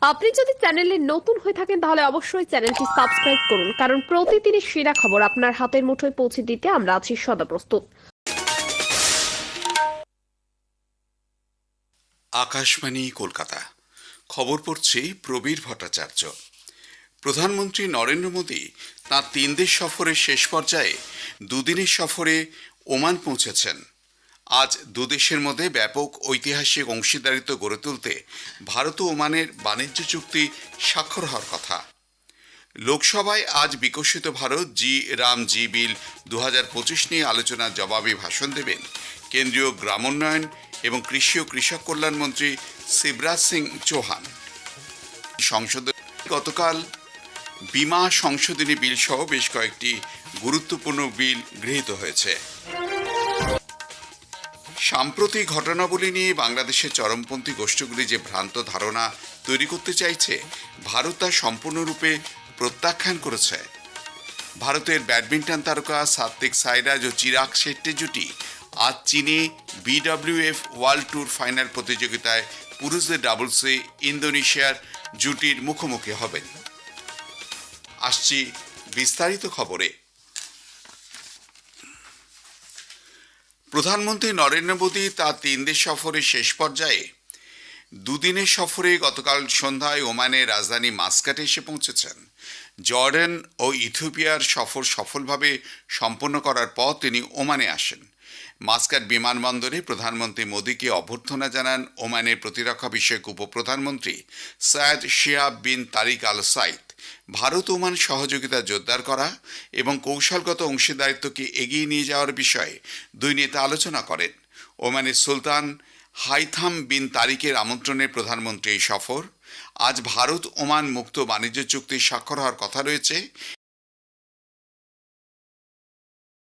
আপনি যদি চ্যানেলে নতুন হয়ে থাকেন তাহলে অবশ্যই চ্যানেলটি সাবস্ক্রাইব করুন, কারণ প্রতিদিনের সেরা খবর আপনার হাতের মুঠোয় পৌঁছে দিতে আমরা আছি সদা প্রস্তুত। আকাশবাণী কলকাতা। খবর পড়ছি প্রবীর ভট্টাচার্য। প্রধানমন্ত্রী নরেন্দ্র মোদী তাঁর 3 দেশ সফরের শেষ পর্যায়ে দুদিনের সফরে ওমান পৌঁছেছেন। আজ দুদেশের মধ্যে ব্যাপক ঐতিহাসিক অংশীদারিত্ব গড়ে তুলতে ভারত ও ওমানের বাণিজ্য চুক্তি স্বাক্ষর হওয়ার কথা। লোকসভায় আজ বিকশিত ভারত জি বিল 2025 নিয়ে আলোচনার জবাবে ভাষণ দেবেন কেন্দ্রীয় গ্রামোন্নয়ন এবং কৃষি ও কৃষক কল্যাণ মন্ত্রী শিবরাজ সিং চৌহান। সংসদে গতকাল বীমা সংশোধনী বিল সহ বেশ কয়েকটি গুরুত্বপূর্ণ বিল গৃহীত হয়েছে। সাম্প্রতিক ঘটনাবলী নিয়ে বাংলাদেশের চরমপন্থী গোষ্ঠীগুলি যে ভ্রান্ত ধারণা তৈরি করতে চাইছে, ভারত তা সম্পূর্ণরূপে প্রত্যাখ্যান করেছে। ভারতের ব্যাডমিন্টন তারকা সাত্বিক সাইরাজ ও চিরাগ শেট্টির জুটি আজ চীনে বিডব্লিউএফ ওয়ার্ল্ড ট্যুর ফাইনাল প্রতিযোগিতায় পুরুষদের ডাবলসে ইন্দোনেশিয়ার জুটির মুখোমুখি হবেন। আসছি বিস্তারিত খবরে। প্রধানমন্ত্রী নরেন্দ্র মোদী তার 3 দেশ সফরের শেষ পর্যায়ে দুদিনের সফরে গতকাল সন্ধ্যায় ওমানের রাজধানী মাস্কাটে এসে পৌঁছেছেন। জর্ডান ও ইথিওপিয়ার সফর সফলভাবে সম্পন্ন করার পর তিনি ওমানে আসেন। মাস্কাট বিমানবন্দরে প্রধানমন্ত্রী মোদীকে অভ্যর্থনা জানান ওমানের প্রতিরক্ষা বিষয়ক উপপ্রধানমন্ত্রী সৈয়দ শিহাব বিন তারিক আল সাইদ। ভারত ওমান সহযোগিতা জোরদার করা এবং কৌশলগত অংশীদারিত্বকে এগিয়ে নিয়ে যাওয়ার বিষয়ে দুই নেতা আলোচনা করেন। ওমানের সুলতান হাইথাম বিন তারিকের আমন্ত্রণে প্রধানমন্ত্রী এই সফর। আজ ভারত ওমান মুক্ত বাণিজ্য চুক্তি স্বাক্ষর হওয়ার কথা রয়েছে।